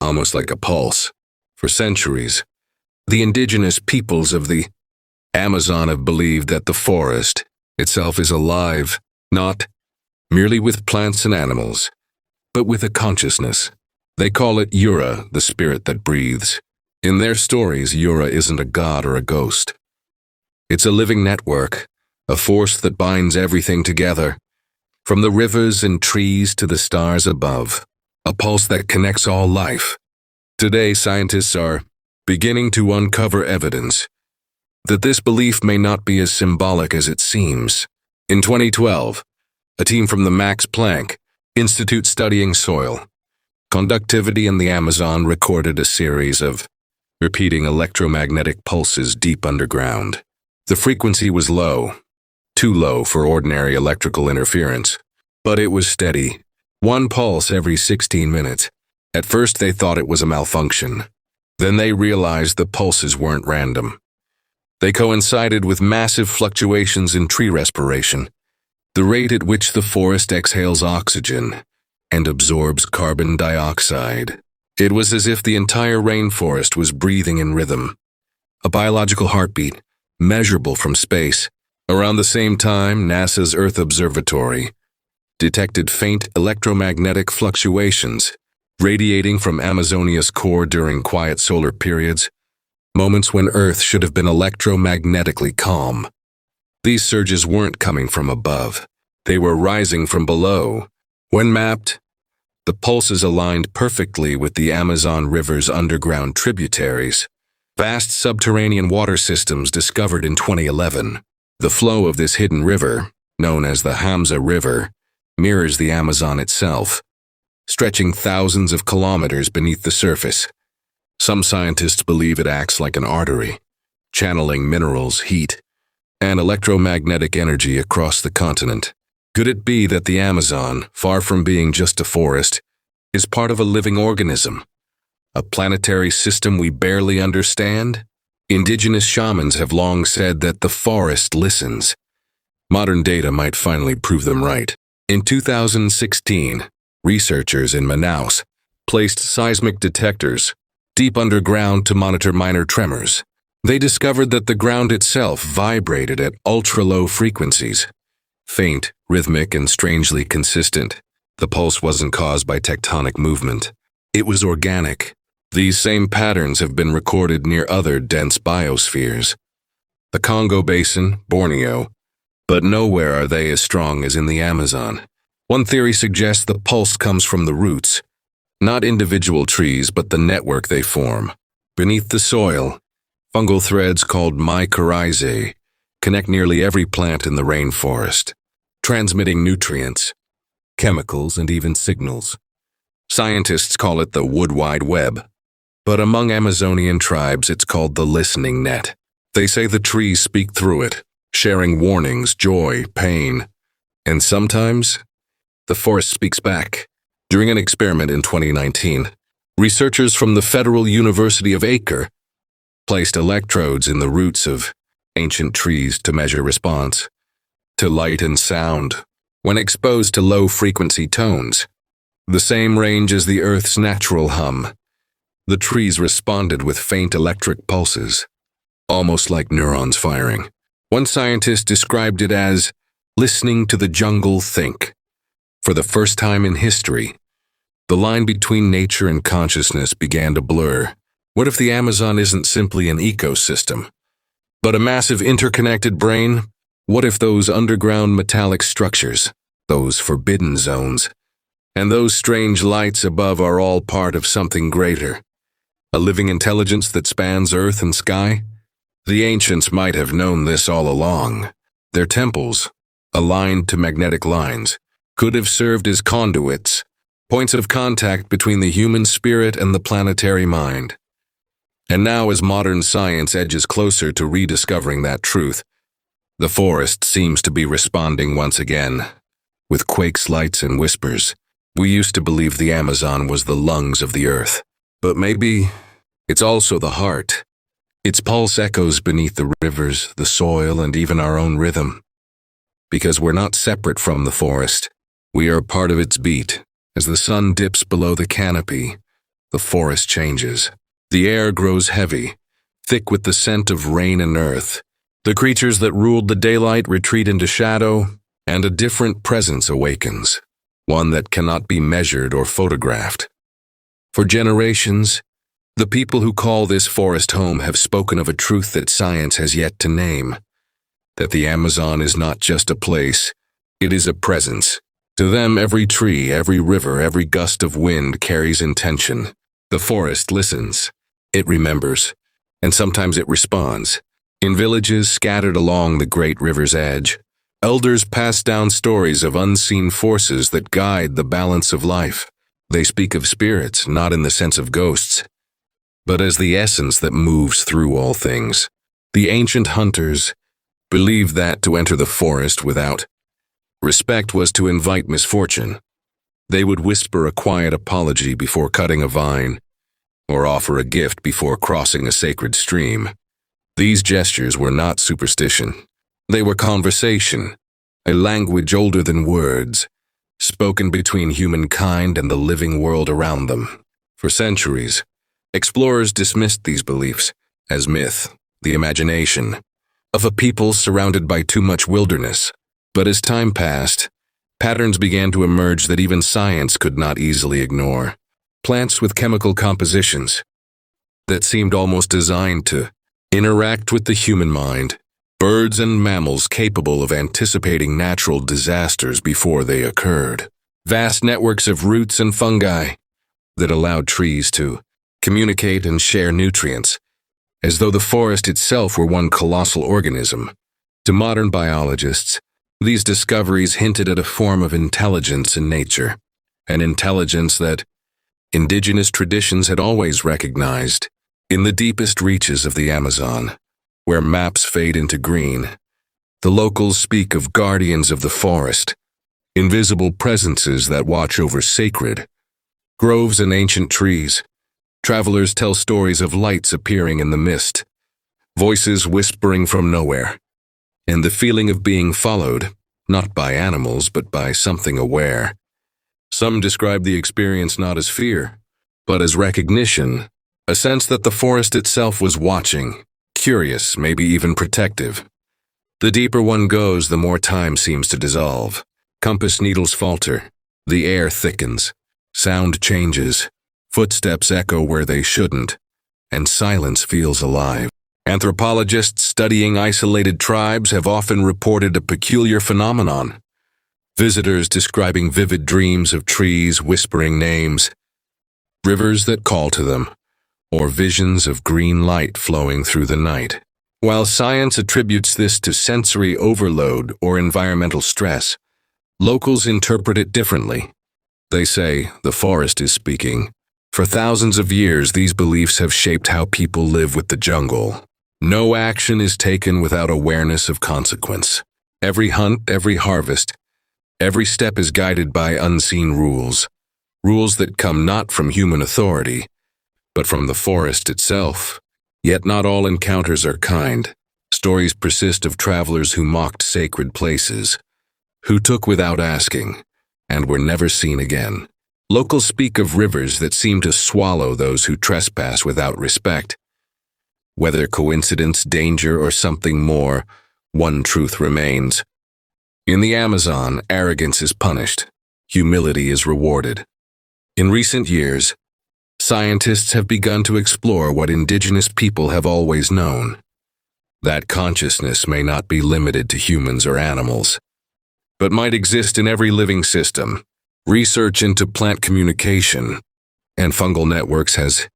almost like a pulse. For centuries, the indigenous peoples of the Amazon have believed that the forest itself is alive, not merely with plants and animals, but with a consciousness. They call it Yura, the spirit that breathes. In their stories, Yura isn't a god or a ghost. It's a living network, a force that binds everything together, from the rivers and trees to the stars above, a pulse that connects all life. Today, scientists are beginning to uncover evidence that this belief may not be as symbolic as it seems. In 2012, a team from the Max Planck Institute studying soil conductivity in the Amazon recorded a series of repeating electromagnetic pulses deep underground. The frequency was low, too low for ordinary electrical interference, but it was steady, 1 pulse every 16 minutes. At first they thought it was a malfunction. Then they realized the pulses weren't random. They coincided with massive fluctuations in tree respiration, the rate at which the forest exhales oxygen and absorbs carbon dioxide. It was as if the entire rainforest was breathing in rhythm, a biological heartbeat, measurable from space. Around the same time, NASA's Earth Observatory detected faint electromagnetic fluctuations radiating from Amazonia's core during quiet solar periods, moments when Earth should have been electromagnetically calm. These surges weren't coming from above. They were rising from below. When mapped, the pulses aligned perfectly with the Amazon River's underground tributaries, vast subterranean water systems discovered in 2011. The flow of this hidden river, known as the Hamza River, mirrors the Amazon itself, stretching thousands of kilometers beneath the surface. Some scientists believe it acts like an artery, channeling minerals, heat, and electromagnetic energy across the continent. Could it be that the Amazon, far from being just a forest, is part of a living organism, a planetary system we barely understand? Indigenous shamans have long said that the forest listens. Modern data might finally prove them right. In 2016, researchers in Manaus placed seismic detectors deep underground to monitor minor tremors. They discovered that the ground itself vibrated at ultra-low frequencies, faint, rhythmic, and strangely consistent. The pulse wasn't caused by tectonic movement. It was organic. These same patterns have been recorded near other dense biospheres, the Congo Basin, Borneo, but nowhere are they as strong as in the Amazon. One theory suggests the pulse comes from the roots, not individual trees, but the network they form. Beneath the soil, fungal threads called mycorrhizae connect nearly every plant in the rainforest, transmitting nutrients, chemicals, and even signals. Scientists call it the Wood Wide Web, but among Amazonian tribes it's called the listening net. They say the trees speak through it, sharing warnings, joy, pain, and sometimes the forest speaks back. During an experiment in 2019, researchers from the Federal University of Acre placed electrodes in the roots of ancient trees to measure response to light and sound when exposed to low-frequency tones, the same range as the Earth's natural hum. The trees responded with faint electric pulses, almost like neurons firing. One scientist described it as listening to the jungle think. For the first time in history, the line between nature and consciousness began to blur. What if the Amazon isn't simply an ecosystem, but a massive interconnected brain? What if those underground metallic structures, those forbidden zones, and those strange lights above are all part of something greater? A living intelligence that spans earth and sky? The ancients might have known this all along. Their temples, aligned to magnetic lines, could have served as conduits, points of contact between the human spirit and the planetary mind. And now, as modern science edges closer to rediscovering that truth, the forest seems to be responding once again, with quakes, lights, and whispers. We used to believe the Amazon was the lungs of the earth, but maybe it's also the heart. Its pulse echoes beneath the rivers, the soil, and even our own rhythm. Because we're not separate from the forest, we are part of its beat. As the sun dips below the canopy, the forest changes. The air grows heavy, thick with the scent of rain and earth. The creatures that ruled the daylight retreat into shadow, and a different presence awakens, one that cannot be measured or photographed. For generations, the people who call this forest home have spoken of a truth that science has yet to name, that the Amazon is not just a place, it is a presence. To them, every tree, every river, every gust of wind carries intention. The forest listens, it remembers, and sometimes it responds. In villages scattered along the great river's edge, elders pass down stories of unseen forces that guide the balance of life. They speak of spirits, not in the sense of ghosts, but as the essence that moves through all things. The ancient hunters believed that to enter the forest without respect was to invite misfortune. They would whisper a quiet apology before cutting a vine, or offer a gift before crossing a sacred stream. These gestures were not superstition. They were conversation, a language older than words, spoken between humankind and the living world around them. For centuries, explorers dismissed these beliefs as myth, the imagination of a people surrounded by too much wilderness. But as time passed, patterns began to emerge that even science could not easily ignore. Plants with chemical compositions that seemed almost designed to interact with the human mind. Birds and mammals capable of anticipating natural disasters before they occurred. Vast networks of roots and fungi that allowed trees to communicate and share nutrients, as though the forest itself were one colossal organism. To modern biologists, these discoveries hinted at a form of intelligence in nature, an intelligence that indigenous traditions had always recognized. In the deepest reaches of the Amazon, where maps fade into green, the locals speak of guardians of the forest, invisible presences that watch over sacred groves and ancient trees. Travelers tell stories of lights appearing in the mist, voices whispering from nowhere, and the feeling of being followed, not by animals but by something aware. Some describe the experience not as fear, but as recognition, a sense that the forest itself was watching, curious, maybe even protective. The deeper one goes, the more time seems to dissolve. Compass needles falter, the air thickens, sound changes, footsteps echo where they shouldn't, and silence feels alive. Anthropologists studying isolated tribes have often reported a peculiar phenomenon. Visitors describing vivid dreams of trees whispering names, rivers that call to them, or visions of green light flowing through the night. While science attributes this to sensory overload or environmental stress, locals interpret it differently. They say the forest is speaking. For thousands of years, these beliefs have shaped how people live with the jungle. No action is taken without awareness of consequence. Every hunt, every harvest, every step is guided by unseen rules, rules that come not from human authority, but from the forest itself. Yet not all encounters are kind. Stories persist of travelers who mocked sacred places, who took without asking, and were never seen again. Locals speak of rivers that seem to swallow those who trespass without respect. Whether coincidence, danger, or something more, one truth remains. In the Amazon, arrogance is punished, humility is rewarded. In recent years, scientists have begun to explore what indigenous people have always known. That consciousness may not be limited to humans or animals, but might exist in every living system. Research into plant communication and fungal networks has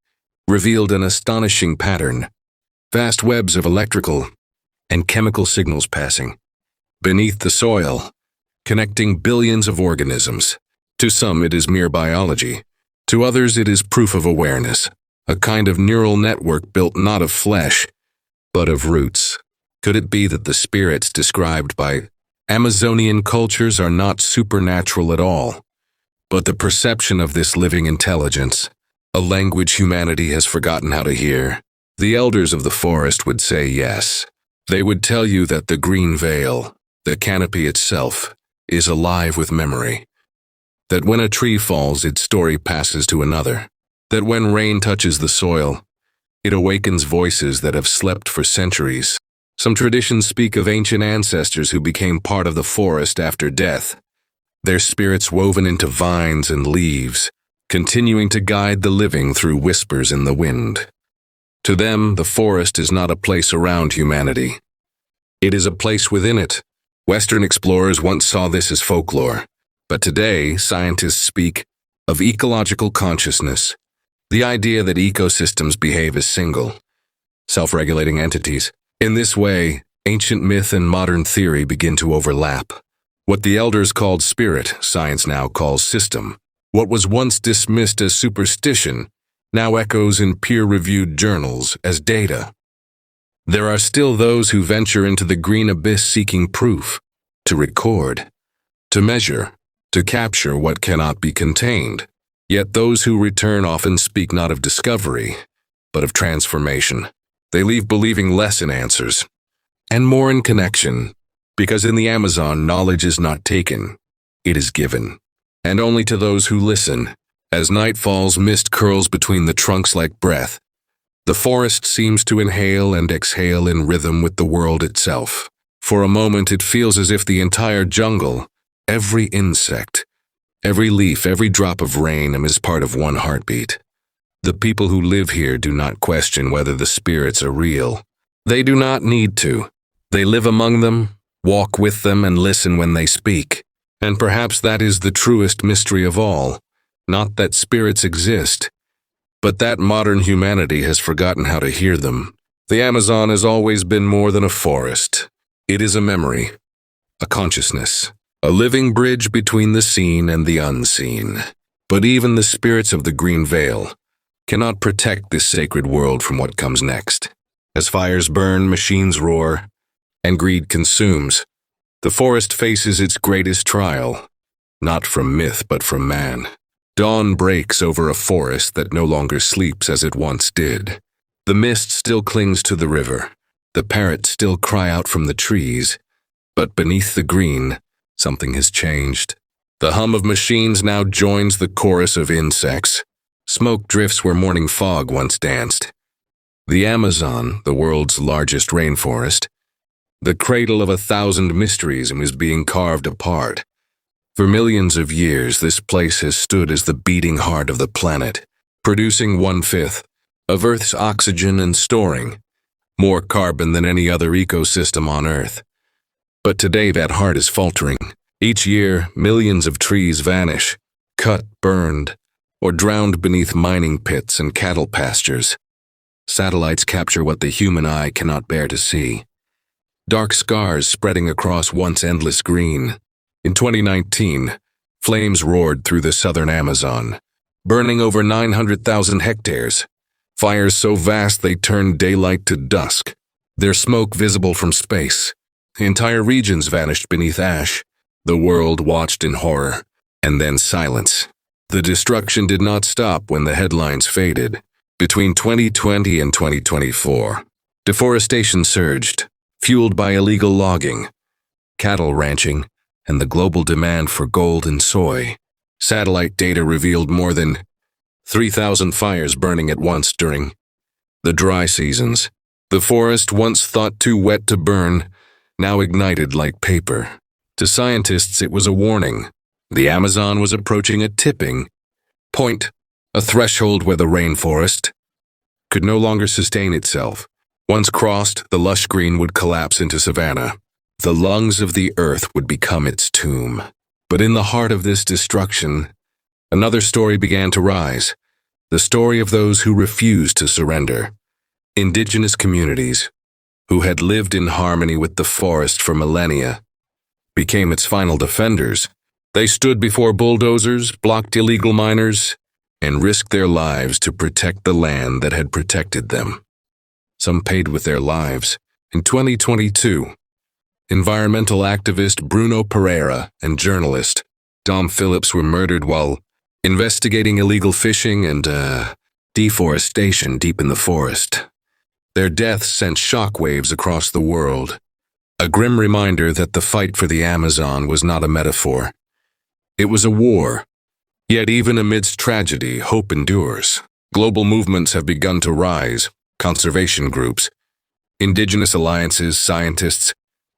revealed an astonishing pattern. Vast webs of electrical and chemical signals passing beneath the soil, connecting billions of organisms. To some it is mere biology, to others it is proof of awareness, a kind of neural network built not of flesh, but of roots. Could it be that the spirits described by Amazonian cultures are not supernatural at all, but the perception of this living intelligence, a language humanity has forgotten how to hear? The elders of the forest would say yes. They would tell you that the green veil, the canopy itself, is alive with memory. That when a tree falls, its story passes to another. That when rain touches the soil, it awakens voices that have slept for centuries. Some traditions speak of ancient ancestors who became part of the forest after death, their spirits woven into vines and leaves, continuing to guide the living through whispers in the wind. To them, the forest is not a place around humanity. It is a place within it. Western explorers once saw this as folklore, but today scientists speak of ecological consciousness, the idea that ecosystems behave as single, self-regulating entities. In this way, ancient myth and modern theory begin to overlap. What the elders called spirit, science now calls system. What was once dismissed as superstition now echoes in peer-reviewed journals as data. There are still those who venture into the green abyss seeking proof, to record, to measure, to capture what cannot be contained. Yet those who return often speak not of discovery, but of transformation. They leave believing less in answers, and more in connection, because in the Amazon knowledge is not taken, it is given. And only to those who listen. As night falls, mist curls between the trunks like breath. The forest seems to inhale and exhale in rhythm with the world itself. For a moment it feels as if the entire jungle, every insect, every leaf, every drop of rain is part of one heartbeat. The people who live here do not question whether the spirits are real. They do not need to. They live among them, walk with them, and listen when they speak. And perhaps that is the truest mystery of all. Not that spirits exist, but that modern humanity has forgotten how to hear them. The Amazon has always been more than a forest. It is a memory, a consciousness, a living bridge between the seen and the unseen. But even the spirits of the green veil cannot protect this sacred world from what comes next. As fires burn, machines roar, and greed consumes, the forest faces its greatest trial, not from myth but from man. Dawn breaks over a forest that no longer sleeps as it once did. The mist still clings to the river. The parrots still cry out from the trees. But beneath the green, something has changed. The hum of machines now joins the chorus of insects. Smoke drifts where morning fog once danced. The Amazon, the world's largest rainforest, the cradle of 1,000 mysteries, is being carved apart. For millions of years, this place has stood as the beating heart of the planet, producing 1/5 of Earth's oxygen and storing more carbon than any other ecosystem on Earth. But today that heart is faltering. Each year, millions of trees vanish, cut, burned, or drowned beneath mining pits and cattle pastures. Satellites capture what the human eye cannot bear to see. Dark scars spreading across once endless green. In 2019, flames roared through the southern Amazon, burning over 900,000 hectares. Fires so vast they turned daylight to dusk, their smoke visible from space. Entire regions vanished beneath ash. The world watched in horror, and then silence. The destruction did not stop when the headlines faded. Between 2020 and 2024, deforestation surged, fueled by illegal logging, cattle ranching, and the global demand for gold and soy. Satellite data revealed more than 3,000 fires burning at once during the dry seasons. The forest, once thought too wet to burn, now ignited like paper. To scientists, it was a warning. The Amazon was approaching a tipping point, a threshold where the rainforest could no longer sustain itself. Once crossed, the lush green would collapse into savanna. The lungs of the earth would become its tomb. But in the heart of this destruction, another story began to rise. The story of those who refused to surrender. Indigenous communities, who had lived in harmony with the forest for millennia, became its final defenders. They stood before bulldozers, blocked illegal miners, and risked their lives to protect the land that had protected them. Some paid with their lives. In 2022, environmental activist Bruno Pereira and journalist Dom Phillips were murdered while investigating illegal fishing and deforestation deep in the forest. Their deaths sent shockwaves across the world, a grim reminder that the fight for the Amazon was not a metaphor. It was a war. Yet even amidst tragedy, hope endures. Global movements have begun to rise, conservation groups, indigenous alliances, scientists,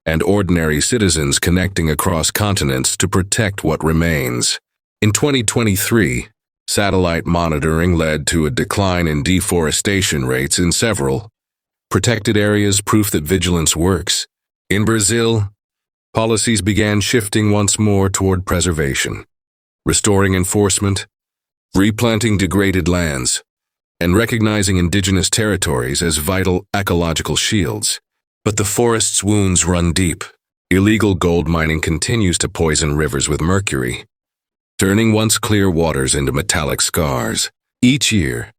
and ordinary citizens connecting across continents to protect what remains. In 2023, satellite monitoring led to a decline in deforestation rates in several protected areas, proof that vigilance works. In Brazil, policies began shifting once more toward preservation, restoring enforcement, replanting degraded lands, and recognizing indigenous territories as vital ecological shields. But the forest's wounds run deep. Illegal gold mining continues to poison rivers with mercury, turning once clear waters into metallic scars. Each year,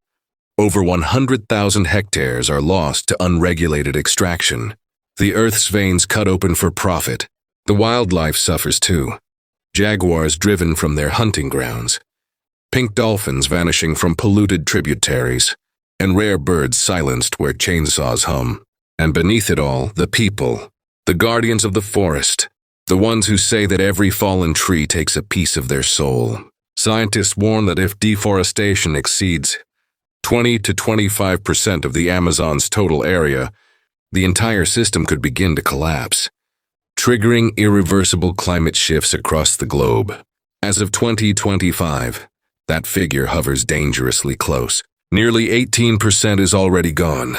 over 100,000 hectares are lost to unregulated extraction. The Earth's veins cut open for profit. The wildlife suffers too. Jaguars driven from their hunting grounds, pink dolphins vanishing from polluted tributaries, and rare birds silenced where chainsaws hum. And beneath it all, the people, the guardians of the forest, the ones who say that every fallen tree takes a piece of their soul. Scientists warn that if deforestation exceeds 20 to 25% of the Amazon's total area, the entire system could begin to collapse, triggering irreversible climate shifts across the globe. As of 2025, that figure hovers dangerously close. Nearly 18% is already gone.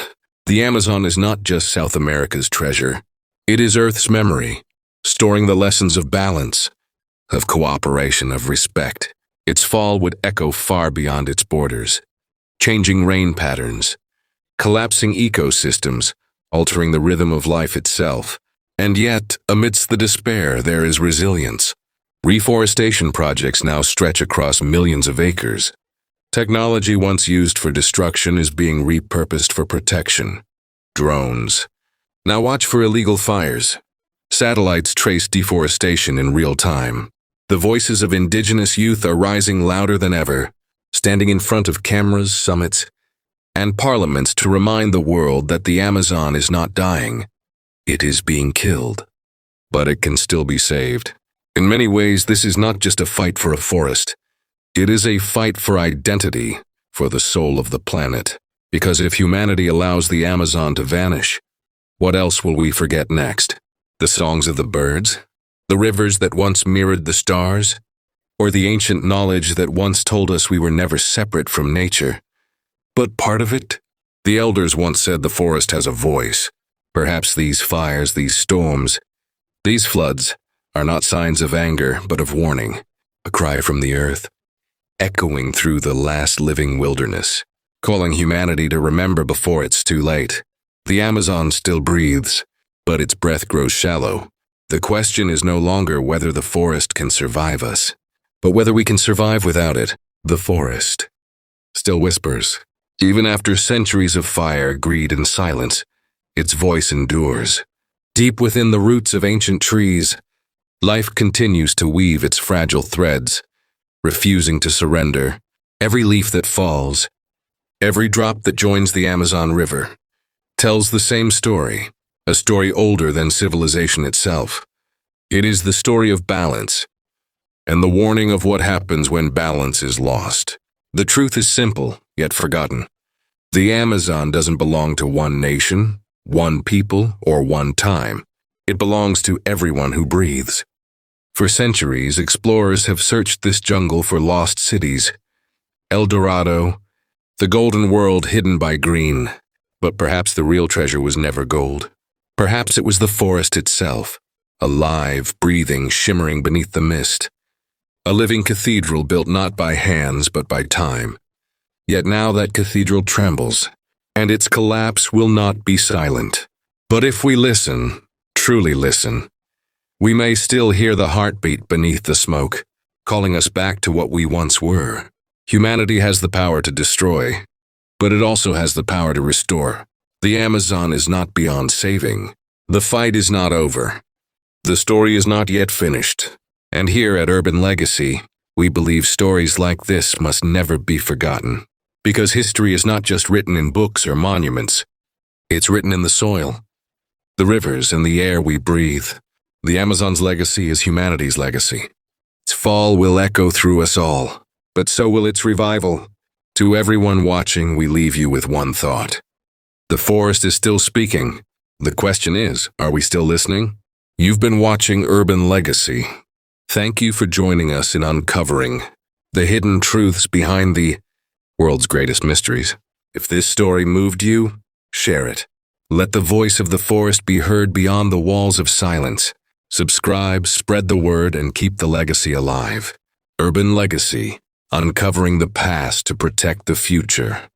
The Amazon is not just South America's treasure. It is Earth's memory, storing the lessons of balance, of cooperation, of respect. Its fall would echo far beyond its borders, changing rain patterns, collapsing ecosystems, altering the rhythm of life itself. And yet, amidst the despair, there is resilience. Reforestation projects now stretch across millions of acres. Technology once used for destruction is being repurposed for protection. Drones. Now watch for illegal fires. Satellites trace deforestation in real time. The voices of indigenous youth are rising louder than ever, standing in front of cameras, summits, and parliaments to remind the world that the Amazon is not dying. It is being killed. But it can still be saved. In many ways, this is not just a fight for a forest. It is a fight for identity, for the soul of the planet. Because if humanity allows the Amazon to vanish, what else will we forget next? The songs of the birds? The rivers that once mirrored the stars? Or the ancient knowledge that once told us we were never separate from nature? But part of it? The elders once said the forest has a voice. Perhaps these fires, these storms, these floods are not signs of anger, but of warning. A cry from the earth, echoing through the last living wilderness, calling humanity to remember before it's too late. The Amazon still breathes, but its breath grows shallow. The question is no longer whether the forest can survive us, but whether we can survive without it. The forest still whispers. Even after centuries of fire, greed, and silence, its voice endures. Deep within the roots of ancient trees, life continues to weave its fragile threads, refusing to surrender. Every leaf that falls, every drop that joins the Amazon River, tells the same story, a story older than civilization itself. It is the story of balance, and the warning of what happens when balance is lost. The truth is simple, yet forgotten. The Amazon doesn't belong to one nation, one people, or one time. It belongs to everyone who breathes. For centuries, explorers have searched this jungle for lost cities. El Dorado, the golden world hidden by green. But perhaps the real treasure was never gold. Perhaps it was the forest itself, alive, breathing, shimmering beneath the mist. A living cathedral built not by hands but by time. Yet now that cathedral trembles, and its collapse will not be silent. But if we listen, truly listen, we may still hear the heartbeat beneath the smoke, calling us back to what we once were. Humanity has the power to destroy, but it also has the power to restore. The Amazon is not beyond saving. The fight is not over. The story is not yet finished. And here at Urban Legacy, we believe stories like this must never be forgotten. Because history is not just written in books or monuments. It's written in the soil, the rivers, and the air we breathe. The Amazon's legacy is humanity's legacy. Its fall will echo through us all, but so will its revival. To everyone watching, we leave you with one thought. The forest is still speaking. The question is, are we still listening? You've been watching Urban Legacy. Thank you for joining us in uncovering the hidden truths behind the world's greatest mysteries. If this story moved you, share it. Let the voice of the forest be heard beyond the walls of silence. Subscribe, spread the word, and keep the legacy alive. Urban Legacy, uncovering the past to protect the future.